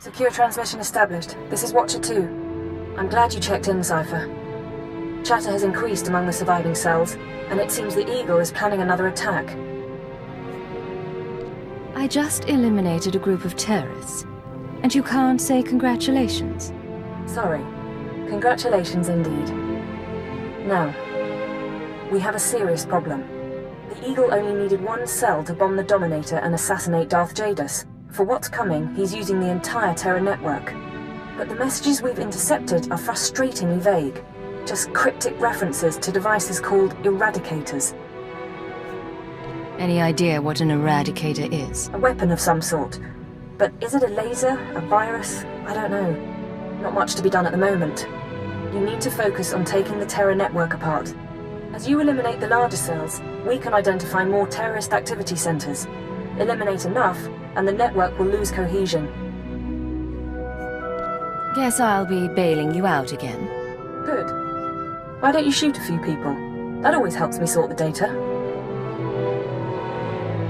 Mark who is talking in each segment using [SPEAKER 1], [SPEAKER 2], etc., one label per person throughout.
[SPEAKER 1] Secure transmission established. This is Watcher 2. I'm glad you checked in, Cypher. Chatter has increased among the surviving cells, and it seems the Eagle is planning another attack.
[SPEAKER 2] I just eliminated a group of terrorists, and you can't say congratulations?
[SPEAKER 1] Sorry. Congratulations indeed. Now, we have a serious problem. The Eagle only needed one cell to bomb the Dominator and assassinate Darth Jadus. For what's coming, he's using the entire Terra network. But the messages we've intercepted are frustratingly vague. Just cryptic references to devices called Eradicators.
[SPEAKER 2] Any idea what an Eradicator is?
[SPEAKER 1] A weapon of some sort. But is it a laser? A virus? I don't know. Not much to be done at the moment. You need to focus on taking the Terra network apart. As you eliminate the larger cells, we can identify more terrorist activity centers. Eliminate enough, and the network will lose cohesion.
[SPEAKER 2] Guess I'll be bailing you out again.
[SPEAKER 1] Good. Why don't you shoot a few people? That always helps me sort the data.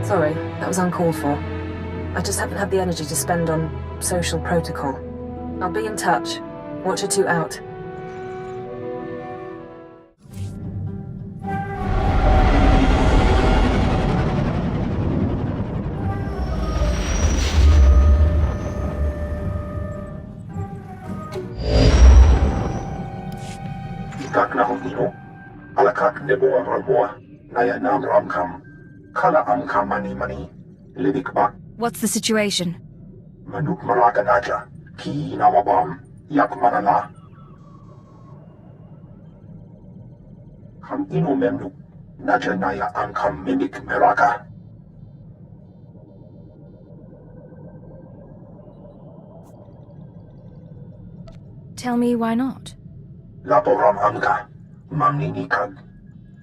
[SPEAKER 1] Sorry, that was uncalled for. I just haven't had the energy to spend on social protocol. I'll be in touch. Watcher 2 out.
[SPEAKER 2] What's the situation? Tell me why not?
[SPEAKER 3] Laporam amka, mamni nikag,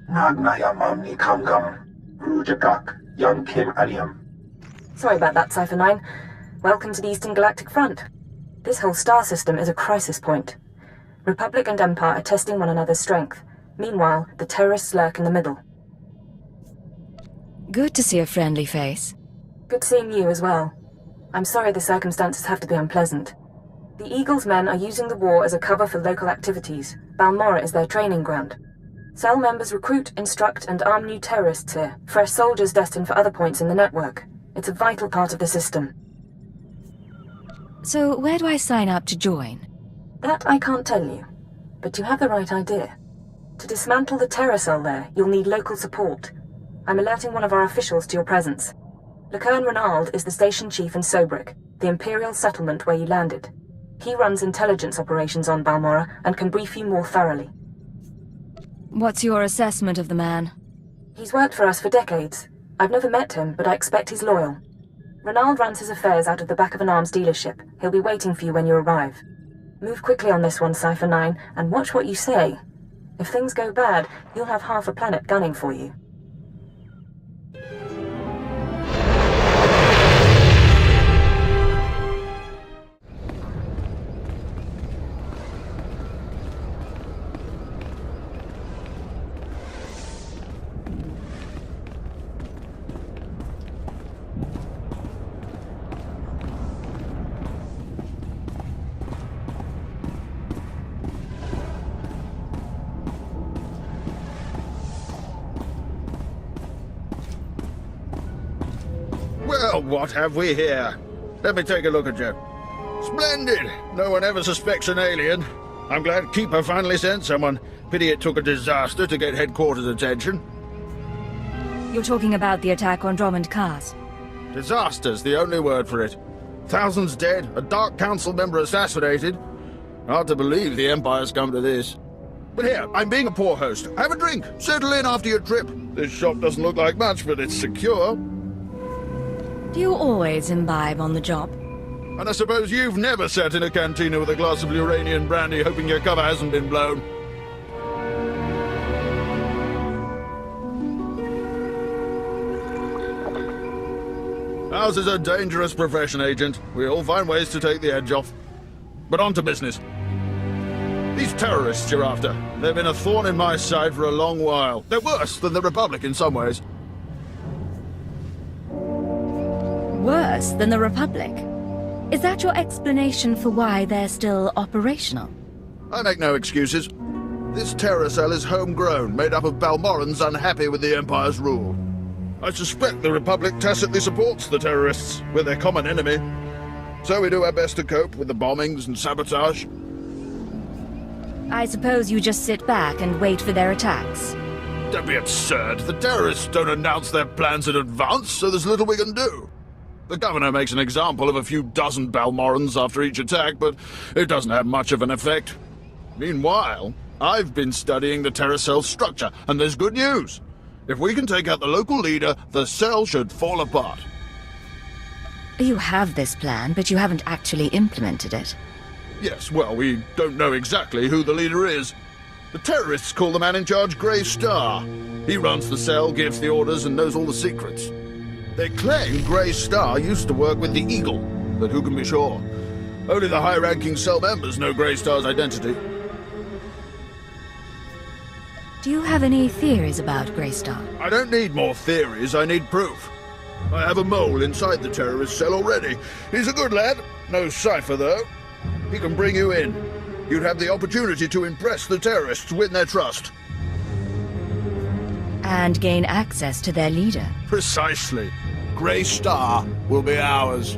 [SPEAKER 3] nagnaya mamni kamgam, rujakak, young Kim aliam.
[SPEAKER 1] Sorry about that, Cypher 9. Welcome to the Eastern Galactic Front. This whole star system is a crisis point. Republic and Empire are testing one another's strength. Meanwhile, the terrorists lurk in the middle.
[SPEAKER 2] Good to see a friendly face.
[SPEAKER 1] Good seeing you as well. I'm sorry the circumstances have to be unpleasant. The Eagle's men are using the war as a cover for local activities. Balmorra is their training ground. Cell members recruit, instruct, and arm new terrorists here, fresh soldiers destined for other points in the network. It's a vital part of the system.
[SPEAKER 2] So where do I sign up to join?
[SPEAKER 1] That I can't tell you, but you have the right idea. To dismantle the terror cell there, you'll need local support. I'm alerting one of our officials to your presence. Lieutenant Renald is the station chief in Sobrik, the Imperial settlement where you landed. He runs intelligence operations on Balmorra and can brief you more thoroughly.
[SPEAKER 2] What's your assessment of the man?
[SPEAKER 1] He's worked for us for decades. I've never met him, but I expect he's loyal. Renald runs his affairs out of the back of an arms dealership. He'll be waiting for you when you arrive. Move quickly on this one, Cypher 9, and watch what you say. If things go bad, you'll have half a planet gunning for you.
[SPEAKER 4] Well, what have we here? Let me take a look at you. Splendid! No one ever suspects an alien. I'm glad Keeper finally sent someone. Pity it took a disaster to get headquarters attention.
[SPEAKER 2] You're talking about the attack on Drummond Cars.
[SPEAKER 4] Disaster's the only word for it. Thousands dead, a Dark Council member assassinated. Hard to believe the Empire's come to this. But here, I'm being a poor host. Have a drink. Settle in after your trip. This shop doesn't look like much, but it's secure.
[SPEAKER 2] Do you always imbibe on the job?
[SPEAKER 4] And I suppose you've never sat in a cantina with a glass of Uranian brandy hoping your cover hasn't been blown. Ours is a dangerous profession, Agent. We all find ways to take the edge off. But on to business. These terrorists you're after, they've been a thorn in my side for a long while. They're worse than the Republic in some ways.
[SPEAKER 2] Worse than the Republic? Is that your explanation for why they're still operational?
[SPEAKER 4] I make no excuses. This terror cell is homegrown, made up of Balmorrans unhappy with the Empire's rule. I suspect the Republic tacitly supports the terrorists. We're their common enemy. So we do our best to cope with the bombings and sabotage.
[SPEAKER 2] I suppose you just sit back and wait for their attacks.
[SPEAKER 4] Don't be absurd. The terrorists don't announce their plans in advance, so there's little we can do. The governor makes an example of a few dozen Balmorrans after each attack, but it doesn't have much of an effect. Meanwhile, I've been studying the terror cell's structure, and there's good news. If we can take out the local leader, the cell should fall apart.
[SPEAKER 2] You have this plan, but you haven't actually implemented it.
[SPEAKER 4] Yes, well, we don't know exactly who the leader is. The terrorists call the man in charge Grey Star. He runs the cell, gives the orders, and knows all the secrets. They claim Grey Star used to work with the Eagle, but who can be sure? Only the high-ranking cell members know Grey Star's identity.
[SPEAKER 2] Do you have any theories about Grey Star?
[SPEAKER 4] I don't need more theories, I need proof. I have a mole inside the terrorist cell already. He's a good lad. No cipher, though. He can bring you in. You'd have the opportunity to impress the terrorists, win their trust.
[SPEAKER 2] And gain access to their leader.
[SPEAKER 4] Precisely. Grey Star will be ours.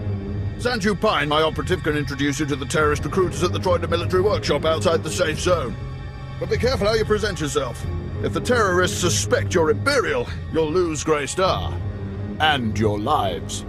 [SPEAKER 4] Sanju Pine, my operative, can introduce you to the terrorist recruiters at the Troida military workshop outside the safe zone. But be careful how you present yourself. If the terrorists suspect you're Imperial, you'll lose Grey Star. And your lives.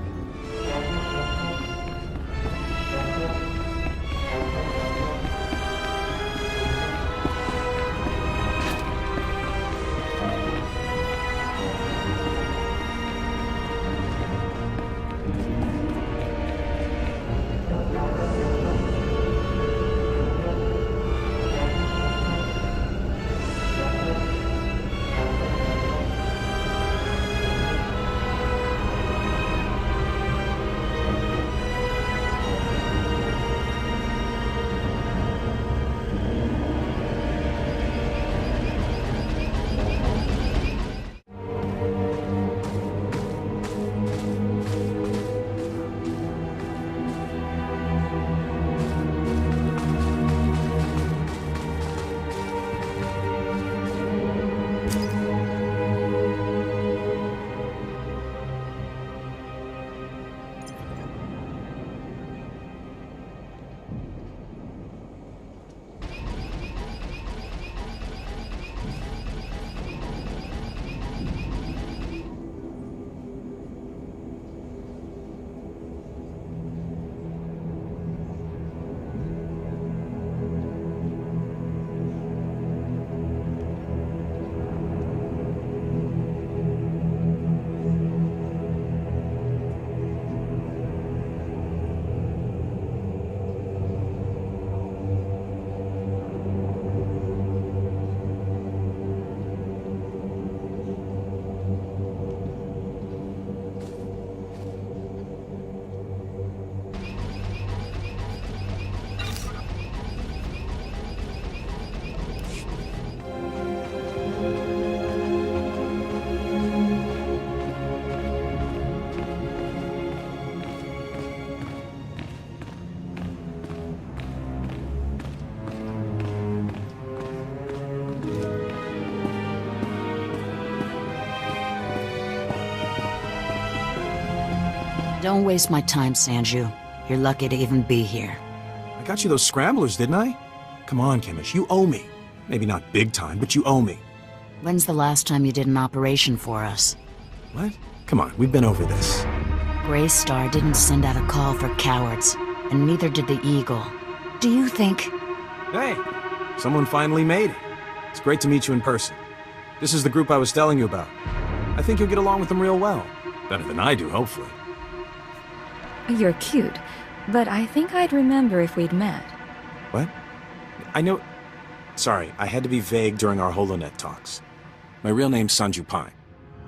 [SPEAKER 5] Don't waste my time, Sanju. You're lucky to even be here.
[SPEAKER 6] I got you those scramblers, didn't I? Come on, Chemish, you owe me. Maybe not big time, but you owe me.
[SPEAKER 5] When's the last time you did an operation for us?
[SPEAKER 6] What? Come on, we've been over this.
[SPEAKER 5] Grey Star didn't send out a call for cowards, and neither did the Eagle. Do you think...
[SPEAKER 6] Hey, someone finally made it. It's great to meet you in person. This is the group I was telling you about. I think you'll get along with them real well. Better than I do, hopefully.
[SPEAKER 2] You're cute, but I think I'd remember if we'd met.
[SPEAKER 6] What? I know... Sorry, I had to be vague during our HoloNet talks. My real name's Sanju Pine.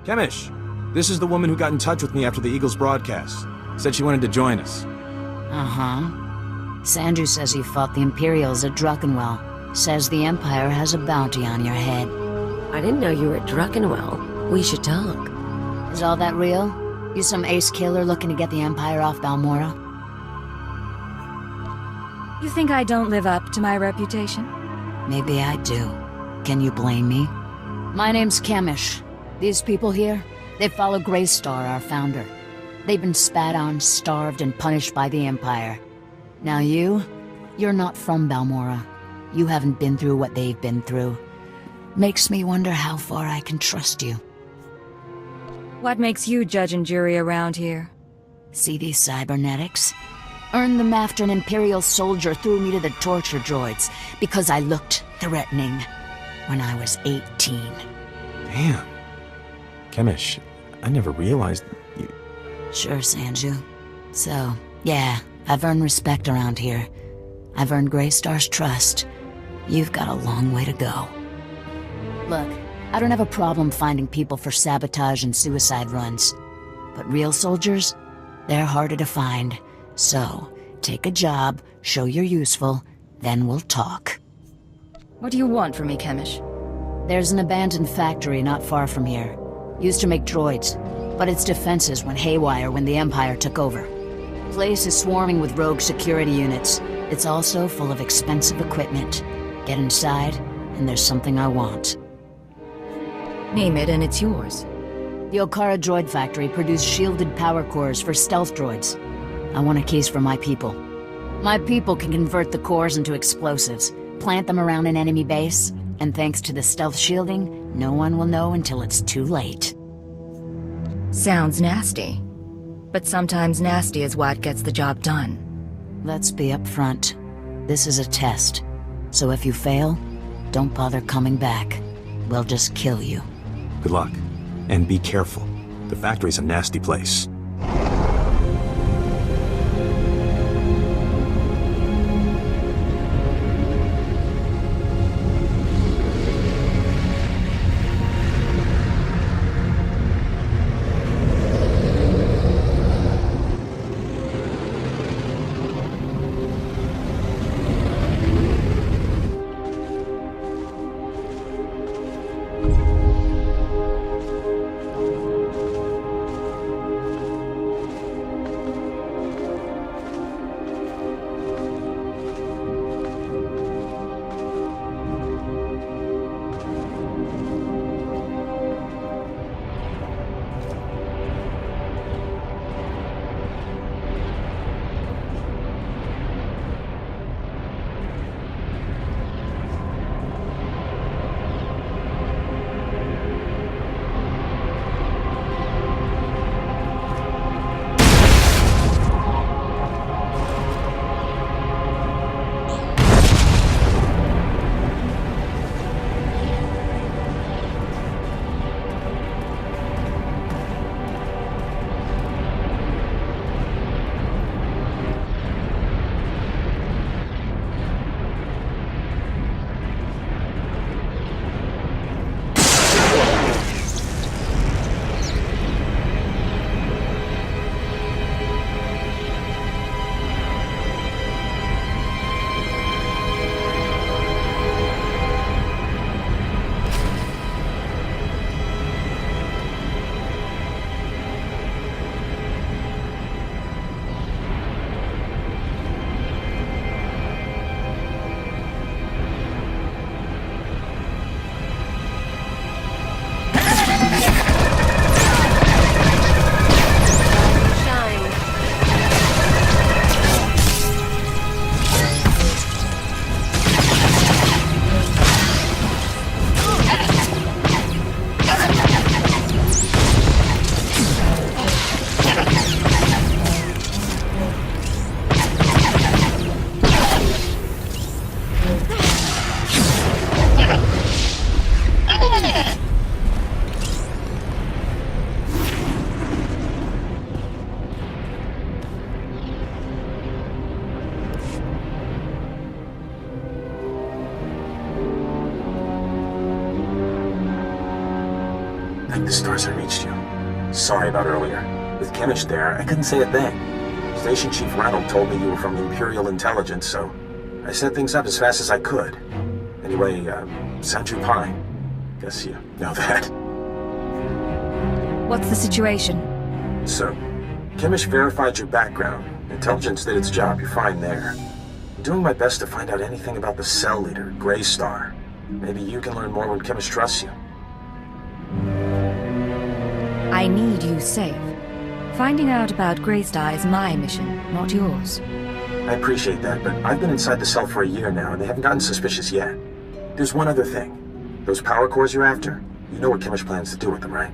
[SPEAKER 6] Chemish, this is the woman who got in touch with me after the Eagles broadcast. Said she wanted to join us.
[SPEAKER 5] Uh-huh. Sanju says you fought the Imperials at Druckenwell. Says the Empire has a bounty on your head.
[SPEAKER 7] I didn't know you were at Druckenwell. We should talk.
[SPEAKER 5] Is all that real? You some ace killer looking to get the Empire off Balmorra?
[SPEAKER 2] You think I don't live up to my reputation?
[SPEAKER 5] Maybe I do. Can you blame me? My name's Kemish. These people here, they follow SWTOR, our founder. They've been spat on, starved, and punished by the Empire. Now you're not from Balmorra. You haven't been through what they've been through. Makes me wonder how far I can trust you.
[SPEAKER 2] What makes you judge and jury around here?
[SPEAKER 5] See these cybernetics? Earned them after an Imperial soldier threw me to the torture droids because I looked threatening when I was 18.
[SPEAKER 6] Damn. Kemish, I never realized you...
[SPEAKER 5] Sure, Sanju. So, yeah, I've earned respect around here. I've earned SWTOR's trust. You've got a long way to go. Look, I don't have a problem finding people for sabotage and suicide runs. But real soldiers, they're harder to find. So, take a job, show you're useful, then we'll talk.
[SPEAKER 2] What do you want from me, Kemish?
[SPEAKER 5] There's an abandoned factory not far from here. Used to make droids, but its defenses went haywire when the Empire took over. Place is swarming with rogue security units. It's also full of expensive equipment. Get inside, and there's something I want.
[SPEAKER 2] Name it and it's yours.
[SPEAKER 5] The Okara droid factory produced shielded power cores for stealth droids. I want a case for my people. My people can convert the cores into explosives, plant them around an enemy base, and thanks to the stealth shielding, no one will know until it's too late.
[SPEAKER 2] Sounds nasty. But sometimes nasty is what gets the job done.
[SPEAKER 5] Let's be upfront. This is a test. So if you fail, don't bother coming back. We'll just kill you.
[SPEAKER 6] Good luck. And be careful. The factory's a nasty place. Thank the stars I reached you. Sorry about earlier. With Kemish there, I couldn't say a thing. Station Chief Reynolds told me you were from Imperial Intelligence, so I set things up as fast as I could. Anyway, Sanju Pai. Guess you know that.
[SPEAKER 2] What's the situation?
[SPEAKER 6] So, Kemish verified your background. Intelligence did its job, you're fine there. I'm doing my best to find out anything about the cell leader, Grey Star. Maybe you can learn more when Chemist trusts you.
[SPEAKER 2] I need you safe. Finding out about Greystar is my mission, not yours.
[SPEAKER 6] I appreciate that, but I've been inside the cell for a year now, and they haven't gotten suspicious yet. There's one other thing. Those power cores you're after, you know what Chemist plans to do with them, right?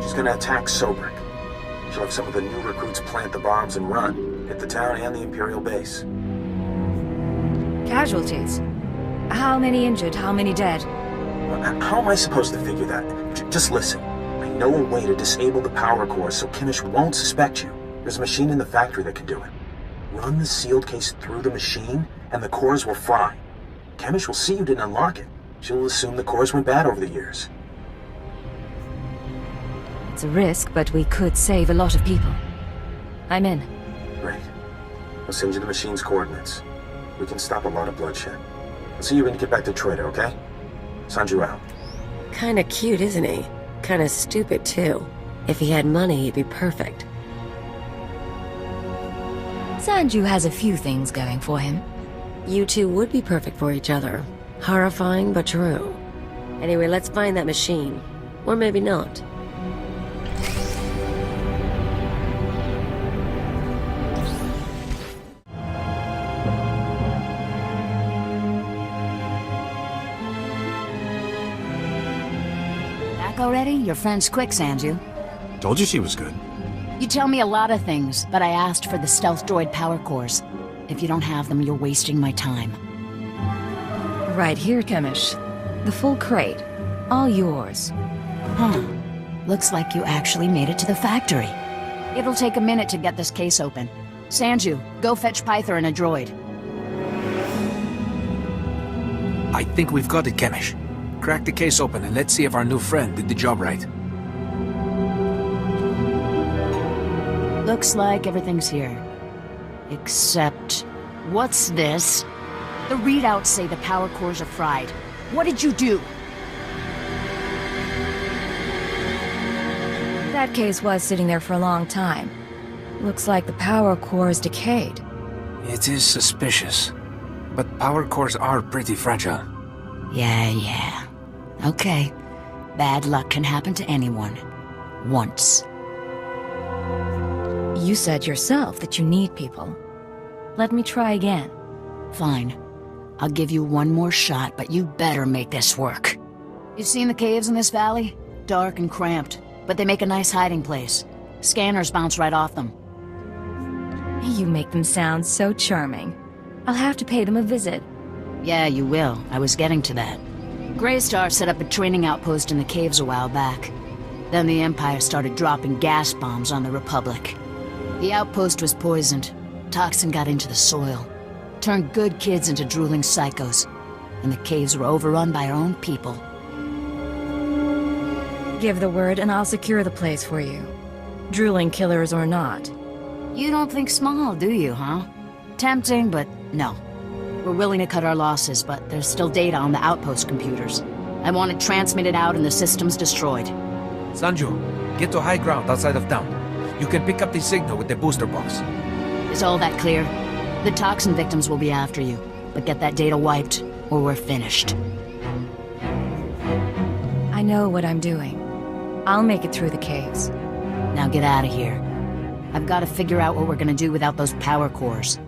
[SPEAKER 6] She's gonna attack Sobrik. She'll have some of the new recruits plant the bombs and run, hit the town and the Imperial base.
[SPEAKER 2] Casualties? How many injured, how many dead?
[SPEAKER 6] How am I supposed to figure that? Just listen. I know a way to disable the power cores so Chemist won't suspect you. There's a machine in the factory that can do it. Run the sealed case through the machine, and the cores will fry. Chemist will see you didn't unlock it. She'll assume the cores went bad over the years.
[SPEAKER 2] It's a risk, but we could save a lot of people. I'm in.
[SPEAKER 6] Great. I'll send you the machine's coordinates. We can stop a lot of bloodshed. I'll see you when you get back to Trader, okay? Sanju out.
[SPEAKER 7] Kinda cute, isn't he? Kinda stupid, too. If he had money, he'd be perfect.
[SPEAKER 2] Sanju has a few things going for him.
[SPEAKER 7] You two would be perfect for each other. Horrifying, but true. Anyway, let's find that machine. Or maybe not.
[SPEAKER 5] Back already? Your friend's quick, Sanju.
[SPEAKER 6] Told you she was good.
[SPEAKER 5] You tell me a lot of things, but I asked for the stealth droid power cores. If you don't have them, you're wasting my time.
[SPEAKER 2] Right here, Chemish. The full crate. All yours.
[SPEAKER 5] Huh. Looks like you actually made it to the factory. It'll take a minute to get this case open. Sanju, go fetch Pythor and a droid.
[SPEAKER 8] I think we've got it, Chemish. Crack the case open and let's see if our new friend did the job right.
[SPEAKER 5] Looks like everything's here. Except... what's this? The readouts say the power cores are fried. What did you do?
[SPEAKER 2] That case was sitting there for a long time. Looks like the power core is decayed.
[SPEAKER 8] It is suspicious. But power cores are pretty fragile.
[SPEAKER 5] Yeah. Okay. Bad luck can happen to anyone. Once.
[SPEAKER 2] You said yourself that you need people. Let me try again.
[SPEAKER 5] Fine. I'll give you one more shot, but you better make this work. You've seen the caves in this valley? Dark and cramped, but they make a nice hiding place. Scanners bounce right off them.
[SPEAKER 2] You make them sound so charming. I'll have to pay them a visit.
[SPEAKER 5] Yeah, you will. I was getting to that. Greystar set up a training outpost in the caves a while back. Then the Empire started dropping gas bombs on the Republic. The outpost was poisoned. Toxin got into the soil. Turned good kids into drooling psychos. And the caves were overrun by our own people.
[SPEAKER 2] Give the word and I'll secure the place for you. Drooling killers or not.
[SPEAKER 5] You don't think small, do you, huh? Tempting, but no. We're willing to cut our losses, but there's still data on the outpost computers. I want it transmitted out and the systems destroyed.
[SPEAKER 8] Sanju, get to high ground outside of town. You can pick up the signal with the booster box.
[SPEAKER 5] Is all that clear? The toxin victims will be after you, but get that data wiped, or we're finished.
[SPEAKER 2] I know what I'm doing. I'll make it through the caves.
[SPEAKER 5] Now get out of here. I've got to figure out what we're gonna do without those power cores.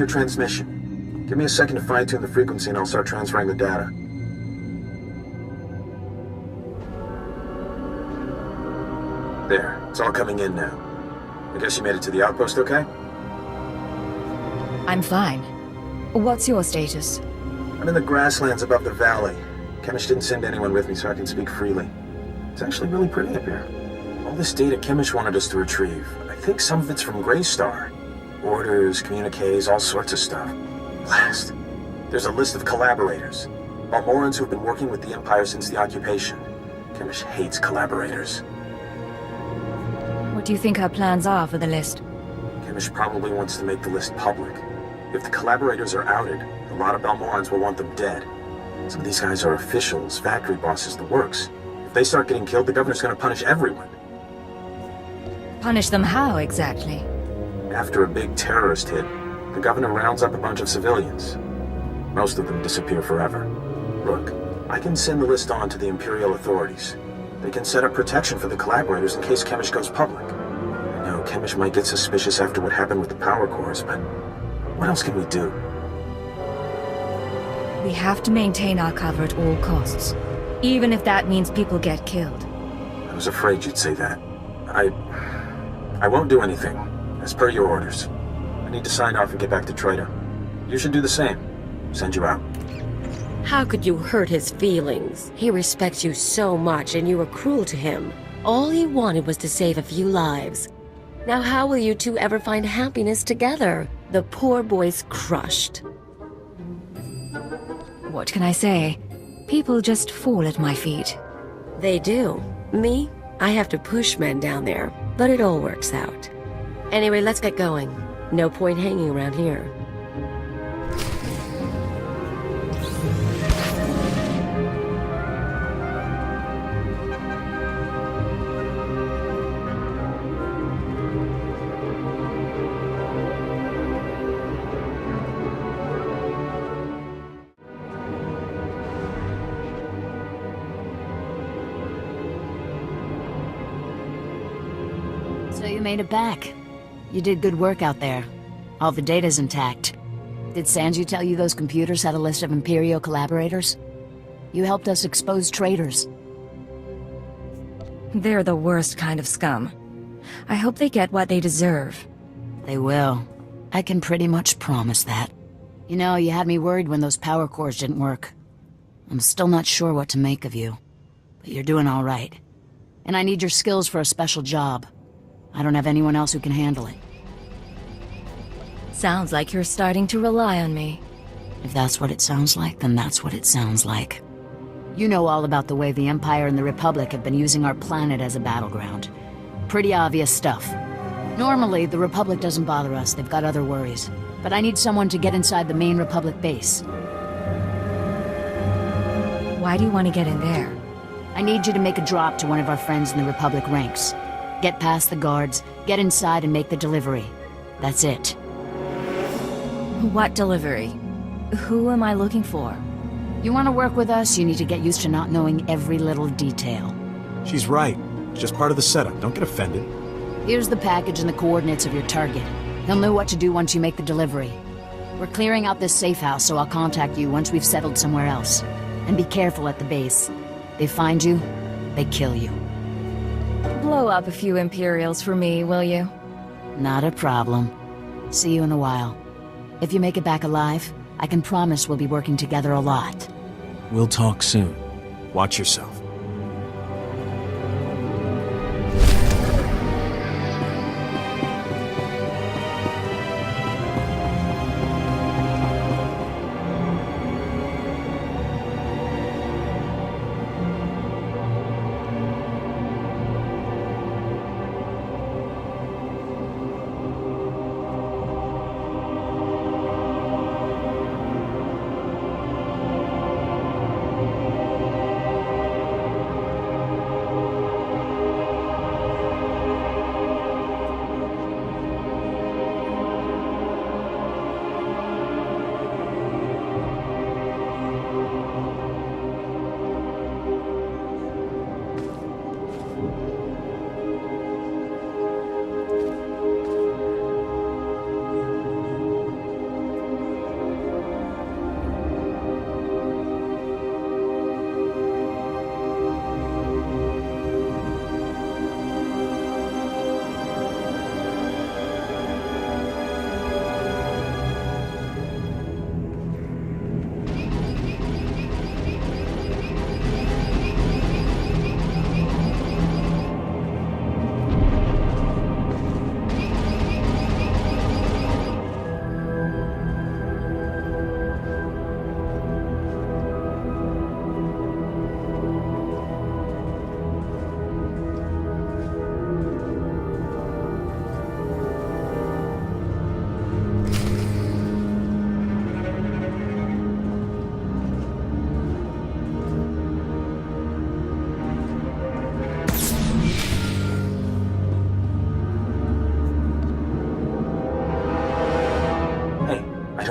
[SPEAKER 6] your transmission. Give me a second to fine-tune the frequency and I'll start transferring the data. There, it's all coming in now. I guess you made it to the outpost okay?
[SPEAKER 2] I'm fine. What's your status?
[SPEAKER 6] I'm in the grasslands above the valley. Chemish didn't send anyone with me so I can speak freely. It's actually really pretty up here. All this data Chemish wanted us to retrieve. I think some of it's from Greystar. Orders, communiques, all sorts of stuff. Blast. There's a list of collaborators. Balmorrans who've been working with the Empire since the occupation. Chemish hates collaborators.
[SPEAKER 2] What do you think our plans are for the list?
[SPEAKER 6] Chemish probably wants to make the list public. If the collaborators are outed, a lot of Balmorrans will want them dead. Some of these guys are officials, factory bosses, the works. If they start getting killed, the governor's gonna punish everyone.
[SPEAKER 2] Punish them how, exactly?
[SPEAKER 6] After a big terrorist hit, the governor rounds up a bunch of civilians. Most of them disappear forever. Look, I can send the list on to the Imperial authorities. They can set up protection for the collaborators in case Chemish goes public. I know Chemish might get suspicious after what happened with the power cores, but what else can we do?
[SPEAKER 2] We have to maintain our cover at all costs, even if that means people get killed.
[SPEAKER 6] I was afraid you'd say that. I won't do anything, as per your orders. I need to sign off and get back to Trader. You should do the same. Send you out.
[SPEAKER 7] How could you hurt his feelings? He respects you so much and you were cruel to him. All he wanted was to save a few lives. Now how will you two ever find happiness together? The poor boy's crushed.
[SPEAKER 2] What can I say? People just fall at my feet.
[SPEAKER 7] They do. Me? I have to push men down there, but it all works out. Anyway, let's get going. No point hanging around here.
[SPEAKER 5] So you made it back. You did good work out there. All the data's intact. Did Sanju tell you those computers had a list of Imperial collaborators? You helped us expose traitors.
[SPEAKER 2] They're the worst kind of scum. I hope they get what they deserve.
[SPEAKER 5] They will. I can pretty much promise that. You know, you had me worried when those power cores didn't work. I'm still not sure what to make of you. But you're doing all right. And I need your skills for a special job. I don't have anyone else who can handle it.
[SPEAKER 2] Sounds like you're starting to rely on me.
[SPEAKER 5] If that's what it sounds like, then that's what it sounds like. You know all about the way the Empire and the Republic have been using our planet as a battleground. Pretty obvious stuff. Normally, the Republic doesn't bother us, they've got other worries. But I need someone to get inside the main Republic base.
[SPEAKER 2] Why do you want to get in there?
[SPEAKER 5] I need you to make a drop to one of our friends in the Republic ranks. Get past the guards, get inside and make the delivery. That's it.
[SPEAKER 2] What delivery? Who am I looking for?
[SPEAKER 5] You want to work with us, you need to get used to not knowing every little detail.
[SPEAKER 6] She's right. It's just part of the setup. Don't get offended.
[SPEAKER 5] Here's the package and the coordinates of your target. He'll know what to do once you make the delivery. We're clearing out this safe house, so I'll contact you once we've settled somewhere else. And be careful at the base. They find you, they kill you.
[SPEAKER 2] Blow up a few Imperials for me, will you?
[SPEAKER 5] Not a problem. See you in a while. If you make it back alive, I can promise we'll be working together a lot.
[SPEAKER 6] We'll talk soon. Watch yourself.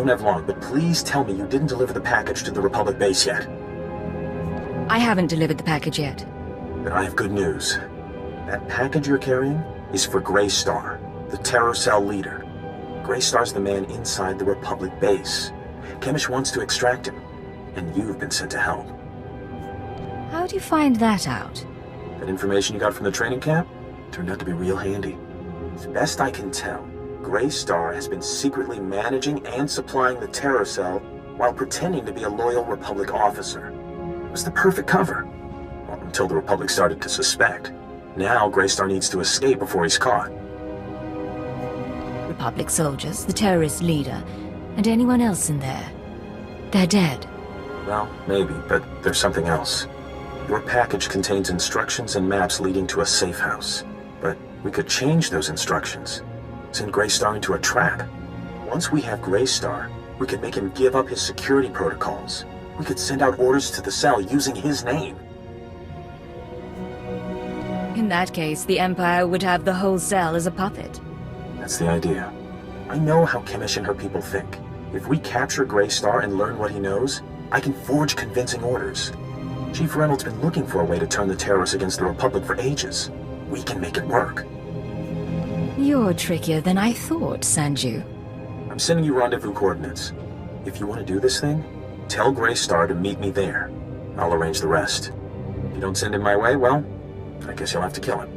[SPEAKER 6] don't have long, but please tell me you didn't deliver the package to the Republic base yet.
[SPEAKER 2] I haven't delivered the package yet.
[SPEAKER 6] Then I have good news. That package you're carrying is for Greystar, the terror cell leader. Greystar's the man inside the Republic base. Chemish wants to extract him, and you've been sent to help.
[SPEAKER 2] How do you find that out?
[SPEAKER 6] That information you got from the training camp turned out to be real handy. As best I can tell, Greystar has been secretly managing and supplying the terror cell while pretending to be a loyal Republic officer. It was the perfect cover. Well, until the Republic started to suspect. Now Greystar needs to escape before he's caught.
[SPEAKER 2] Republic soldiers, the terrorist leader, and anyone else in there. They're dead.
[SPEAKER 6] Well, maybe, but there's something else. Your package contains instructions and maps leading to a safe house. But we could change those instructions. Send Greystar into a trap. Once we have Greystar, we could make him give up his security protocols. We could send out orders to the cell using his name.
[SPEAKER 2] In that case, the Empire would have the whole cell as a puppet.
[SPEAKER 6] That's the idea. I know how Chemish and her people think. If we capture Greystar and learn what he knows, I can forge convincing orders. Chief Reynolds' been looking for a way to turn the terrorists against the Republic for ages. We can make it work.
[SPEAKER 2] You're trickier than I thought, Sanju.
[SPEAKER 6] I'm sending you rendezvous coordinates. If you want to do this thing, tell Greystar to meet me there. I'll arrange the rest. If you don't send him my way, well, I guess you'll have to kill him.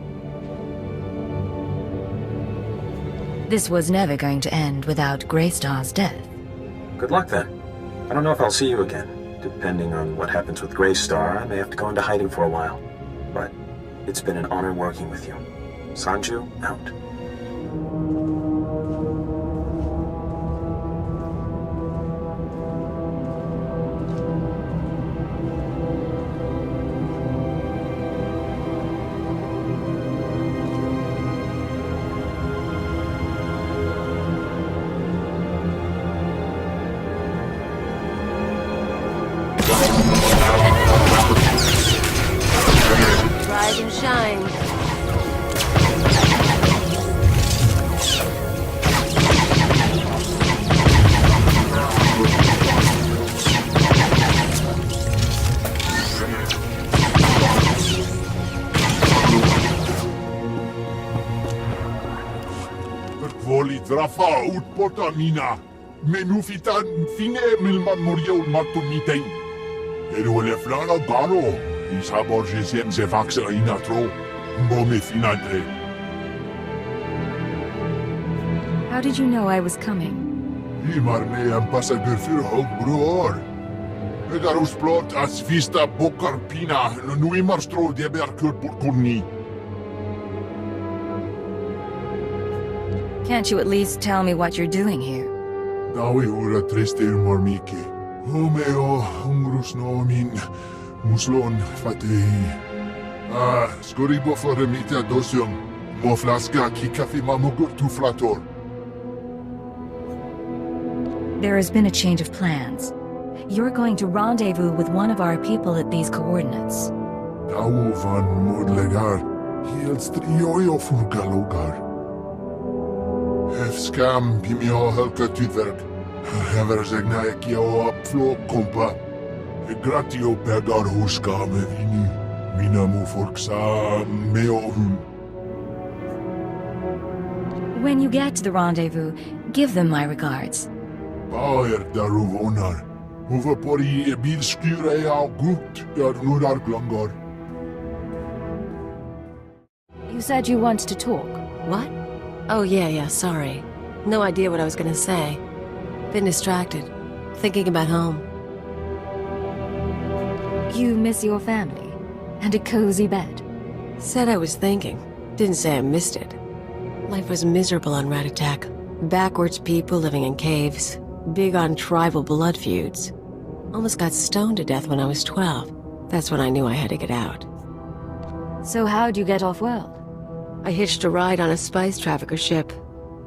[SPEAKER 2] This was never going to end without Greystar's death.
[SPEAKER 6] Good luck then. I don't know if I'll see you again. Depending on what happens with Greystar, I may have to go into hiding for a while. But it's been an honor working with you. Sanju, out.
[SPEAKER 7] Rise and shine.
[SPEAKER 3] Voli drafa ut potamina. Menufitan fine milman morio martumiteng. Eruele flana gano. Isabor jesem se vaxa inatro. Mbome finante.
[SPEAKER 2] How did you know I was coming?
[SPEAKER 3] Imarne ambassador für Hochbror. Egarus plot as vista bokarpina. Nuimarstro de berkurt burkunni.
[SPEAKER 2] Can't you at least tell me what you're doing here?
[SPEAKER 3] Dawi ura triste mormike. Homeo hungrus nomin. Muslon fatei. Skoribo foremita dosium. Moflaska ki kafi mamugur tu flator.
[SPEAKER 2] There has been a change of plans. You're going to rendezvous with one of our people at these coordinates.
[SPEAKER 3] Dawu van modlegar. Hiels trioio furgalogar. Skam pimio helka tutverk. Hever zegna ekio apflo kompa. Gratio pegar huska me vini. Minamu forksa meohun.
[SPEAKER 2] When you get to the rendezvous, give them my regards.
[SPEAKER 3] Bauer daruvonar. Overpori ebil skure au gut nudar glongor.
[SPEAKER 2] You said you wanted to talk.
[SPEAKER 7] What? Oh, yeah, sorry. No idea what I was gonna say. Been distracted. Thinking about home.
[SPEAKER 2] You miss your family and a cozy bed.
[SPEAKER 7] Said I was thinking. Didn't say I missed it. Life was miserable on Rat Attack. Backwards people living in caves. Big on tribal blood feuds. Almost got stoned to death when I was 12. That's when I knew I had to get out.
[SPEAKER 2] So how'd you get off-world?
[SPEAKER 7] I hitched a ride on a spice trafficker ship.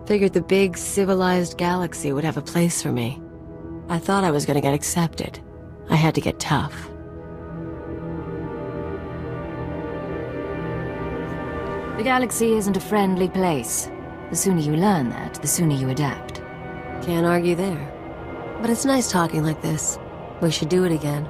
[SPEAKER 7] Figured the big, civilized galaxy would have a place for me. I thought I was gonna get accepted. I had to get tough.
[SPEAKER 2] The galaxy isn't a friendly place. The sooner you learn that, the sooner you adapt.
[SPEAKER 7] Can't argue there. But it's nice talking like this. We should do it again.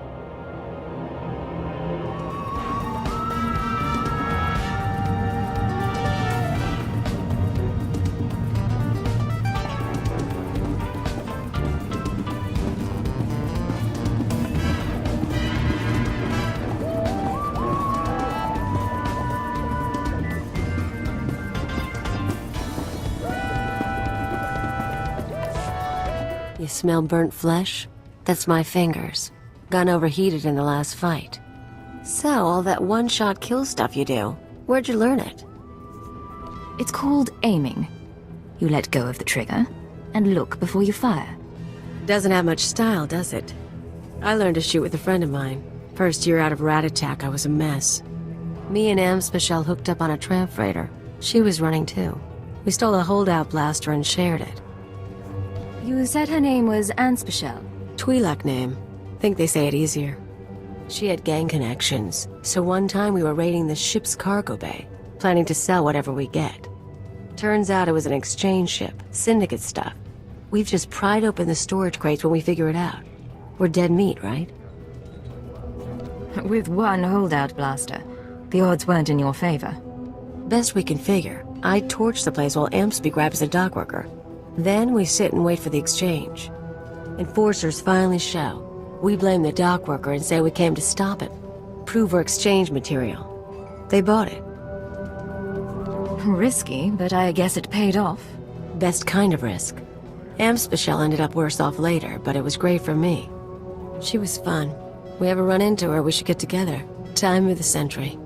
[SPEAKER 7] You smell burnt flesh? That's my fingers. Gun overheated in the last fight. So, all that one-shot kill stuff you do, where'd you learn it?
[SPEAKER 2] It's called aiming. You let go of the trigger, and look before you fire.
[SPEAKER 7] Doesn't have much style, does it? I learned to shoot with a friend of mine. First year out of Rat Attack, I was a mess. Me and Amspecial hooked up on a tramp freighter. She was running too. We stole a holdout blaster and shared it.
[SPEAKER 2] You said her name was Amspecial.
[SPEAKER 7] Twi'lek name. Think they say it easier. She had gang connections, so one time we were raiding the ship's cargo bay, planning to sell whatever we get. Turns out it was an exchange ship, syndicate stuff. We've just pried open the storage crates when we figure it out. We're dead meat, right?
[SPEAKER 2] With one holdout blaster, the odds weren't in your favor.
[SPEAKER 7] Best we can figure. I torch the place while Ampsby grabs the dock worker. Then we sit and wait for the exchange. Enforcers finally show. We blame the dock worker and say we came to stop him. Prove we're exchange material. They bought it.
[SPEAKER 2] Risky, but I guess it paid off.
[SPEAKER 7] Best kind of risk. Amspecial ended up worse off later, but it was great for me. She was fun. We ever run into her, we should get together. Time of the century.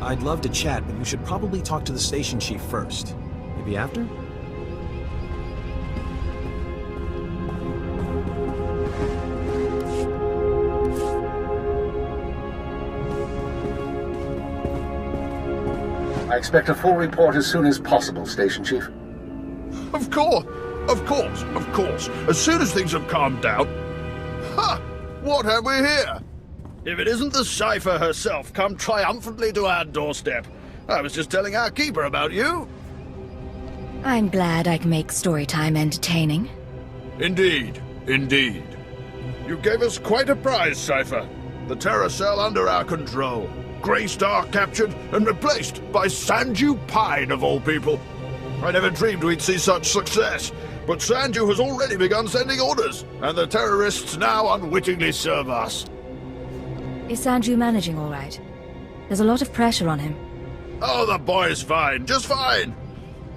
[SPEAKER 6] I'd love to chat, but you should probably talk to the station chief first. Maybe after?
[SPEAKER 9] I expect a full report as soon as possible, Station Chief.
[SPEAKER 4] Of course. As soon as things have calmed down. Ha! What have we here? If it isn't the Cypher herself come triumphantly to our doorstep. I was just telling our keeper about you.
[SPEAKER 2] I'm glad I can make story time entertaining.
[SPEAKER 4] Indeed. You gave us quite a prize, Cypher. The Terror Cell under our control. Greystar captured and replaced by Sanju Pine, of all people. I never dreamed we'd see such success, but Sanju has already begun sending orders, and the terrorists now unwittingly serve us.
[SPEAKER 2] Is Sanju managing all right? There's a lot of pressure on him.
[SPEAKER 4] Oh, the boy's fine, just fine.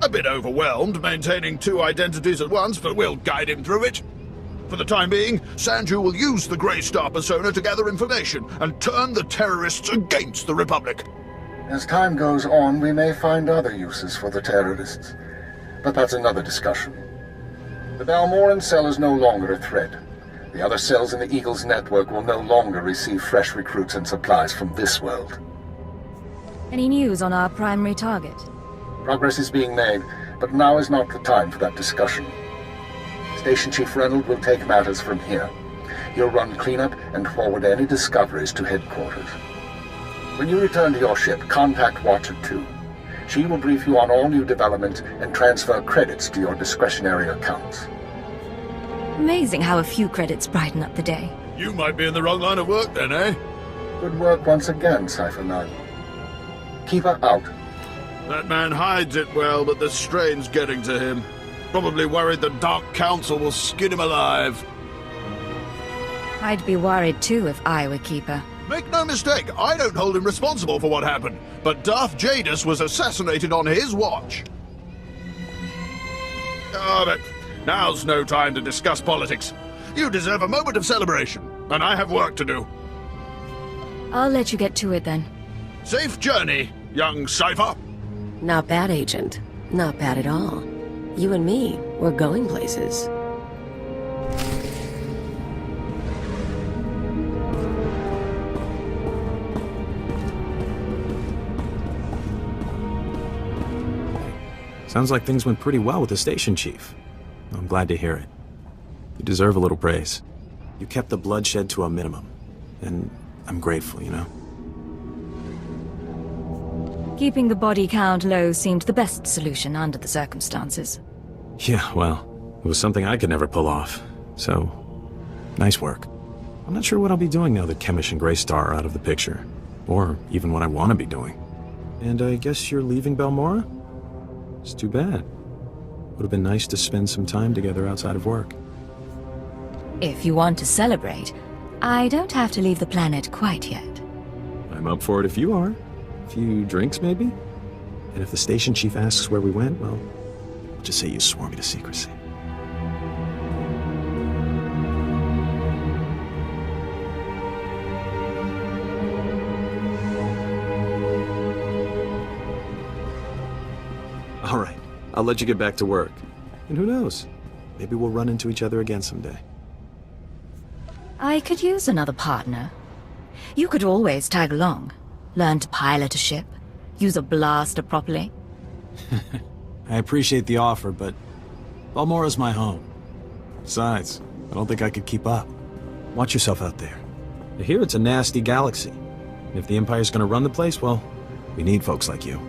[SPEAKER 4] A bit overwhelmed maintaining two identities at once, but we'll guide him through it. For the time being, Sanju will use the Greystar persona to gather information and turn the terrorists against the Republic.
[SPEAKER 9] As time goes on, we may find other uses for the terrorists. But that's another discussion. The Balmorran cell is no longer a threat. The other cells in the Eagle's network will no longer receive fresh recruits and supplies from this world.
[SPEAKER 2] Any news on our primary target?
[SPEAKER 9] Progress is being made, but now is not the time for that discussion. Station Chief Reynolds will take matters from here. He'll run cleanup and forward any discoveries to headquarters. When you return to your ship, contact Watcher 2. She will brief you on all new developments and transfer credits to your discretionary accounts.
[SPEAKER 2] Amazing how a few credits brighten up the day.
[SPEAKER 4] You might be in the wrong line of work then, eh?
[SPEAKER 9] Good work once again, Cypher 9. Keep her out.
[SPEAKER 4] That man hides it well, but the strain's getting to him. Probably worried the Dark Council will skin him alive.
[SPEAKER 2] I'd be worried too if I were Keeper.
[SPEAKER 4] Make no mistake, I don't hold him responsible for what happened, but Darth Jadus was assassinated on his watch. Oh, but now's no time to discuss politics. You deserve a moment of celebration, and I have work to do.
[SPEAKER 2] I'll let you get to it then.
[SPEAKER 4] Safe journey, young Cypher.
[SPEAKER 7] Not bad, Agent. Not bad at all. You and me, we're going places.
[SPEAKER 6] Sounds like things went pretty well with the station chief. I'm glad to hear it. You deserve a little praise. You kept the bloodshed to a minimum. And I'm grateful, you know?
[SPEAKER 2] Keeping the body count low seemed the best solution under the circumstances.
[SPEAKER 6] Yeah, well, it was something I could never pull off. So, nice work. I'm not sure what I'll be doing now that Chemish and Greystar are out of the picture. Or even what I want to be doing. And I guess you're leaving Balmorra? It's too bad. Would have been nice to spend some time together outside of work.
[SPEAKER 2] If you want to celebrate, I don't have to leave the planet quite yet.
[SPEAKER 6] I'm up for it if you are. A few drinks, maybe? And if the station chief asks where we went, well, I'll just say you swore me to secrecy. All right, I'll let you get back to work. And who knows? Maybe we'll run into each other again someday.
[SPEAKER 2] I could use another partner. You could always tag along. Learn to pilot a ship. Use a blaster properly.
[SPEAKER 6] I appreciate the offer, but Balmorra's my home. Besides, I don't think I could keep up. Watch yourself out there. I hear it's a nasty galaxy. And if the Empire's gonna run the place, well, we need folks like you.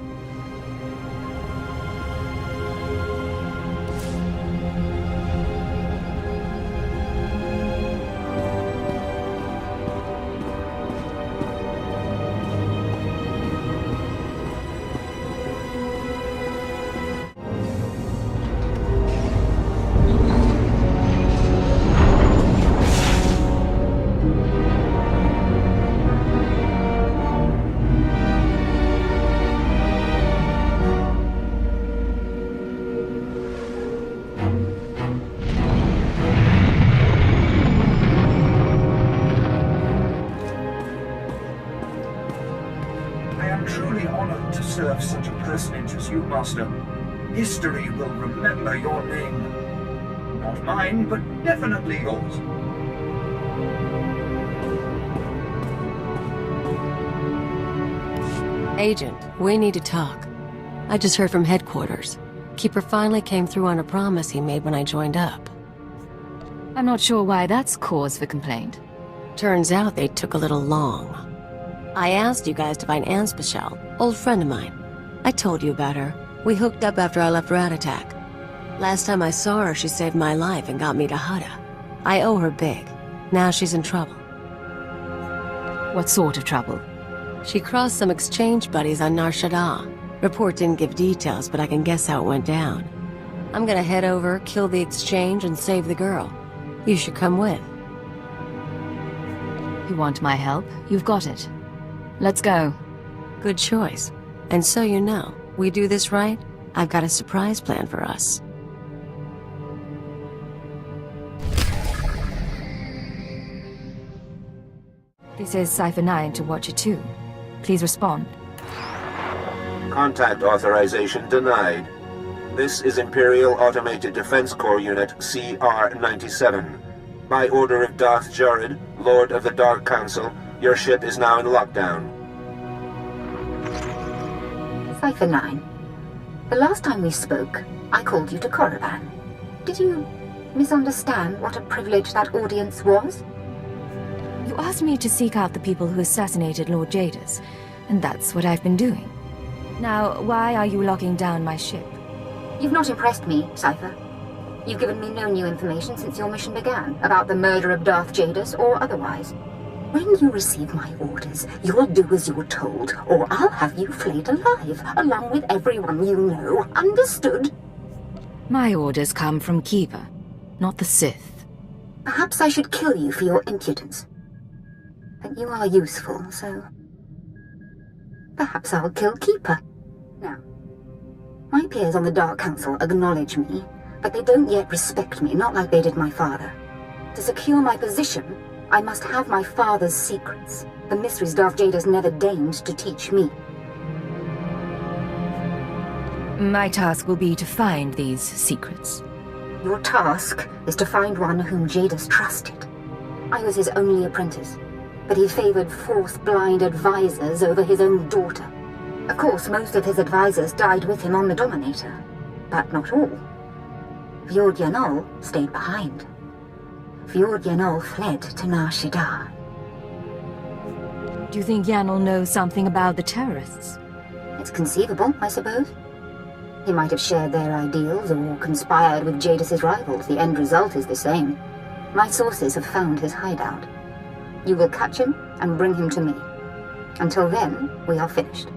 [SPEAKER 10] Serve such a personage as you, Master. History will remember your name. Not mine, but definitely yours.
[SPEAKER 7] Agent, we need to talk. I just heard from headquarters. Keeper finally came through on a promise he made when I joined up.
[SPEAKER 2] I'm not sure why that's cause for complaint.
[SPEAKER 7] Turns out they took a little long. I asked you guys to find Anspecial, old friend of mine. I told you about her. We hooked up after I left Rat Attack. Last time I saw her, she saved my life and got me to Hada. I owe her big. Now she's in trouble.
[SPEAKER 2] What sort of trouble?
[SPEAKER 7] She crossed some exchange buddies on Nar Shaddaa. Report didn't give details, but I can guess how it went down. I'm gonna head over, kill the exchange, and save the girl. You should come with.
[SPEAKER 2] You want my help? You've got it. Let's go.
[SPEAKER 7] Good choice. And so you know, we do this right, I've got a surprise plan for us.
[SPEAKER 2] This is Cypher 9 to Watcher 2. Please respond.
[SPEAKER 11] Contact authorization denied. This is Imperial Automated Defense Corps Unit CR-97. By order of Darth Jared, Lord of the Dark Council, your ship is now in lockdown.
[SPEAKER 12] Cypher 9. The last time we spoke, I called you to Korriban. Did you misunderstand what a privilege that audience was?
[SPEAKER 2] You asked me to seek out the people who assassinated Lord Jadus, and that's what I've been doing. Now, why are you locking down my ship?
[SPEAKER 12] You've not impressed me, Cypher. You've given me no new information since your mission began, about the murder of Darth Jadus or otherwise. When you receive my orders, you'll do as you're told, or I'll have you flayed alive, along with everyone you know. Understood?
[SPEAKER 2] My orders come from Keeper, not the Sith.
[SPEAKER 12] Perhaps I should kill you for your impudence. But you are useful, so... perhaps I'll kill Keeper. Now, my peers on the Dark Council acknowledge me, but they don't yet respect me, not like they did my father. To secure my position, I must have my father's secrets, the mysteries Darth Jadus never deigned to teach me.
[SPEAKER 2] My task will be to find these secrets.
[SPEAKER 12] Your task is to find one whom Jadus trusted. I was his only apprentice, but he favored Force-blind advisors over his own daughter. Of course, most of his advisors died with him on the Dominator, but not all. Vieryon stayed behind. Vieryon fled to Nar Shaddaa.
[SPEAKER 2] Do you think Yan'll know something about the terrorists?
[SPEAKER 12] It's conceivable, I suppose. He might have shared their ideals or conspired with Jadis's rivals. The end result is the same. My sources have found his hideout. You will catch him and bring him to me. Until then, we are finished.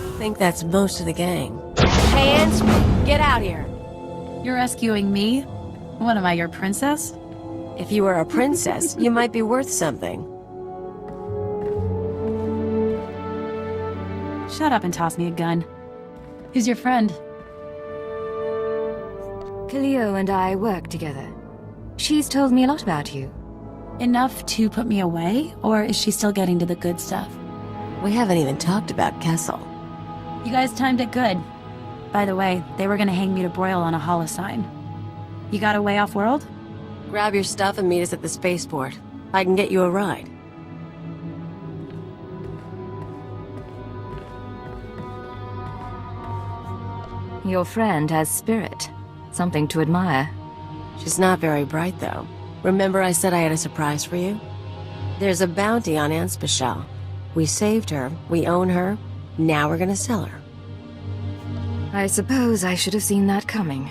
[SPEAKER 7] I think that's most of the gang. Hands, get out here.
[SPEAKER 13] You're rescuing me? What am I, your princess?
[SPEAKER 7] If you were a princess, you might be worth something.
[SPEAKER 13] Shut up and toss me a gun. Who's your friend?
[SPEAKER 2] Cleo and I work together. She's told me a lot about you.
[SPEAKER 13] Enough to put me away, or is she still getting to the good stuff?
[SPEAKER 7] We haven't even talked about Kessel.
[SPEAKER 13] You guys timed it good. By the way, they were gonna hang me to broil on a holosign. You got a way off-world?
[SPEAKER 7] Grab your stuff and meet us at the spaceport. I can get you a ride.
[SPEAKER 2] Your friend has spirit. Something to admire.
[SPEAKER 7] She's not very bright, though. Remember I said I had a surprise for you? There's a bounty on Anspecial. We saved her, we own her, now we're gonna sell her.
[SPEAKER 2] I suppose I should have seen that coming.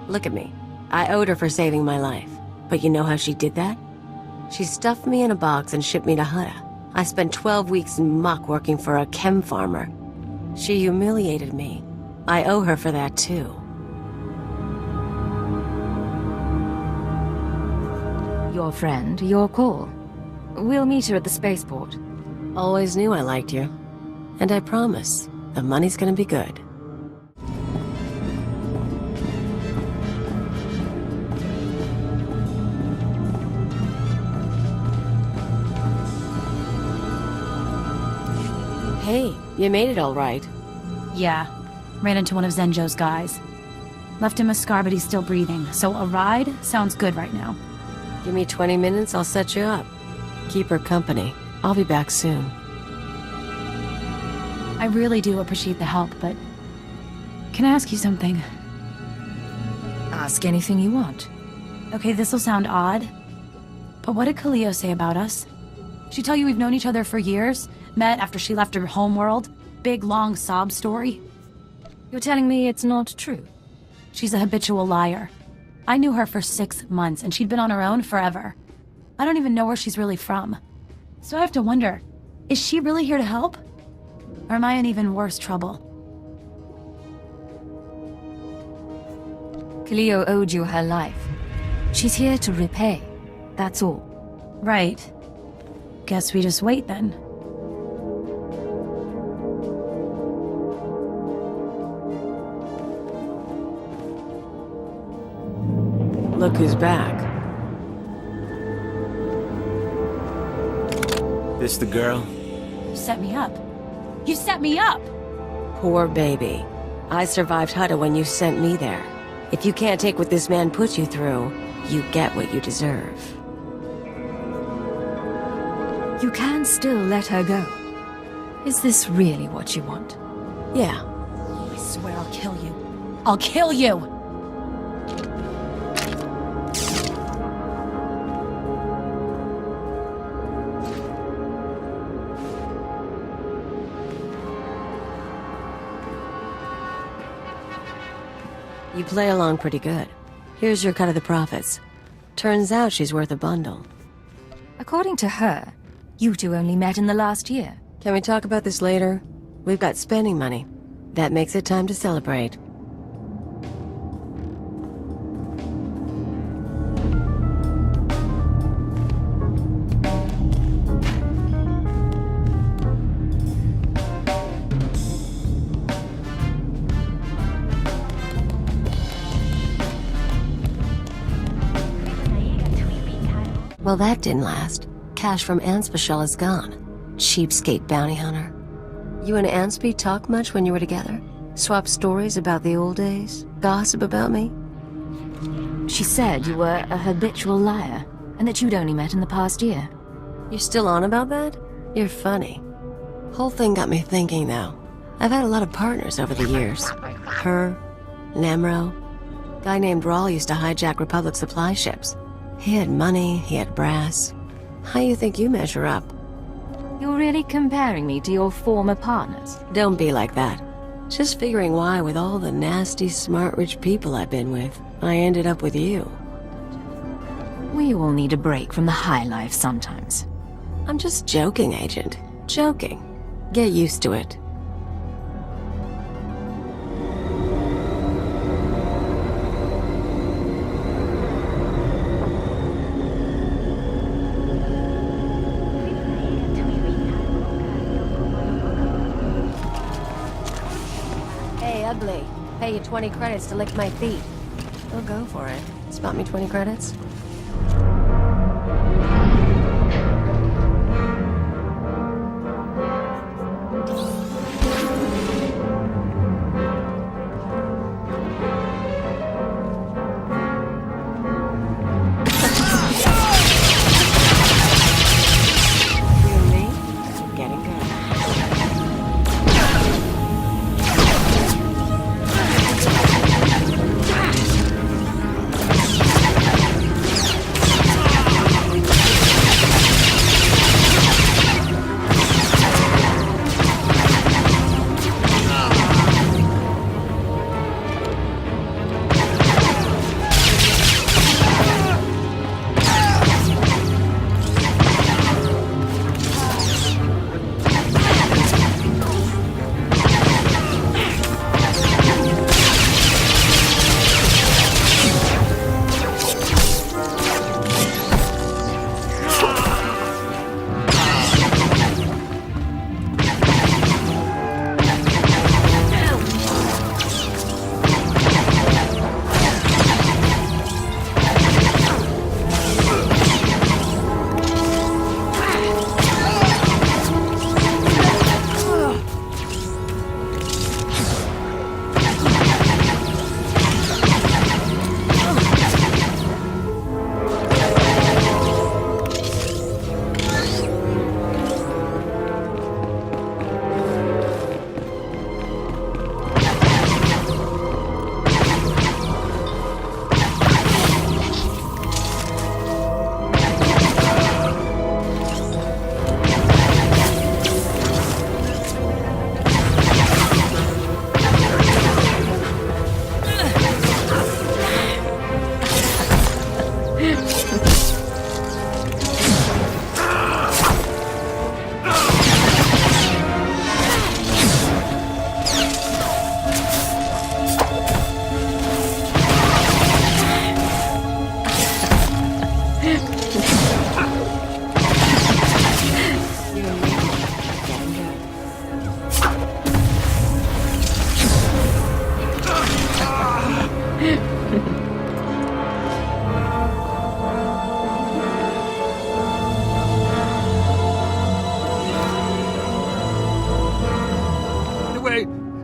[SPEAKER 7] Look at me. I owed her for saving my life. But you know how she did that? She stuffed me in a box and shipped me to Shaddaa. I spent 12 weeks in muck working for a chem farmer. She humiliated me. I owe her for that, too.
[SPEAKER 2] Your friend, your call. We'll meet her at the spaceport.
[SPEAKER 7] Always knew I liked you. And I promise, the money's gonna be good. Hey, you made it all right.
[SPEAKER 13] Yeah. Ran into one of Zenjo's guys. Left him a scar, but he's still breathing, so a ride sounds good right now.
[SPEAKER 7] Give me 20 minutes, I'll set you up. Keep her company. I'll be back soon.
[SPEAKER 13] I really do appreciate the help, but... Can I ask you something?
[SPEAKER 2] Ask anything you want.
[SPEAKER 13] Okay, this'll sound odd, but what did Cleo say about us? She tell you we've known each other for years? Met after she left her homeworld? Big, long sob story?
[SPEAKER 2] You're telling me it's not true?
[SPEAKER 13] She's a habitual liar. I knew her for 6 months, and she'd been on her own forever. I don't even know where she's really from. So I have to wonder, is she really here to help? Or am I in even worse trouble?
[SPEAKER 2] Cleo owed you her life. She's here to repay. That's all.
[SPEAKER 13] Right. Guess we just wait then.
[SPEAKER 7] Look who's back.
[SPEAKER 6] This the girl?
[SPEAKER 13] You set me up. You set me up!
[SPEAKER 7] Poor baby. I survived Shaddaa when you sent me there. If you can't take what this man put you through, you get what you deserve.
[SPEAKER 2] You can still let her go. Is this really what you want?
[SPEAKER 7] Yeah.
[SPEAKER 13] I swear I'll kill you. I'll kill you!
[SPEAKER 7] You play along pretty good. Here's your cut of the profits. Turns out she's worth a bundle.
[SPEAKER 2] According to her, you two only met in the last year.
[SPEAKER 7] Can we talk about this later? We've got spending money. That makes it time to celebrate. Well, that didn't last. Cash from Anspecial is gone. Cheapskate bounty hunter. You and Anspe talk much when you were together? Swap stories about the old days? Gossip about me?
[SPEAKER 2] She said you were a habitual liar, and that you'd only met in the past year.
[SPEAKER 7] You're still on about that? You're funny. Whole thing got me thinking, though. I've had a lot of partners over the years. Her, Namro. Guy named Rawl used to hijack Republic supply ships. He had money, he had brass. How you think you measure up?
[SPEAKER 2] You're really comparing me to your former partners?
[SPEAKER 7] Don't be like that. Just figuring why, with all the nasty, smart, rich people I've been with, I ended up with you.
[SPEAKER 2] We all need a break from the high life sometimes.
[SPEAKER 7] I'm just joking, Agent. Joking. Get used to it. Ugly. Pay you 20 credits to lick my feet. I'll go for it. Spot me 20 credits?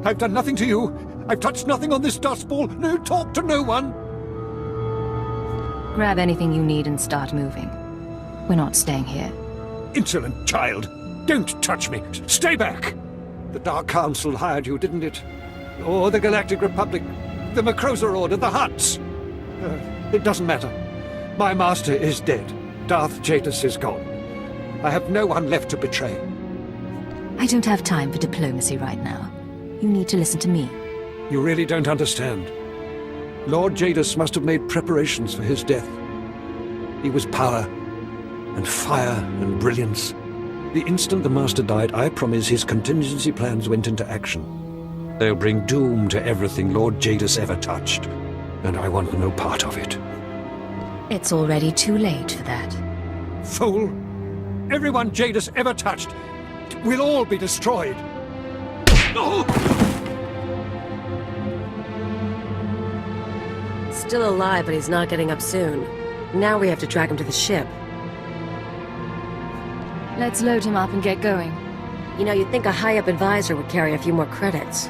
[SPEAKER 14] I've done nothing to you. I've touched nothing on this dust ball. No talk to no one.
[SPEAKER 2] Grab anything you need and start moving. We're not staying here.
[SPEAKER 14] Insolent child. Don't touch me. Stay back. The Dark Council hired you, didn't it? Or the Galactic Republic, the Macrosa Order, the Hutts. It doesn't matter. My master is dead. Darth Jadus is gone. I have no one left to betray.
[SPEAKER 2] I don't have time for diplomacy right now. You need to listen to me.
[SPEAKER 14] You really don't understand. Lord Jadis must have made preparations for his death. He was power, and fire, and brilliance. The instant the Master died, I promise his contingency plans went into action. They'll bring doom to everything Lord Jadis ever touched, and I want no part of it.
[SPEAKER 2] It's already too late for that.
[SPEAKER 14] Fool! Everyone Jadis ever touched will all be destroyed.
[SPEAKER 7] Still alive, but he's not getting up soon. Now we have to track him to the ship.
[SPEAKER 13] Let's load him up and get going.
[SPEAKER 7] You know, you'd think a high-up advisor would carry a few more credits.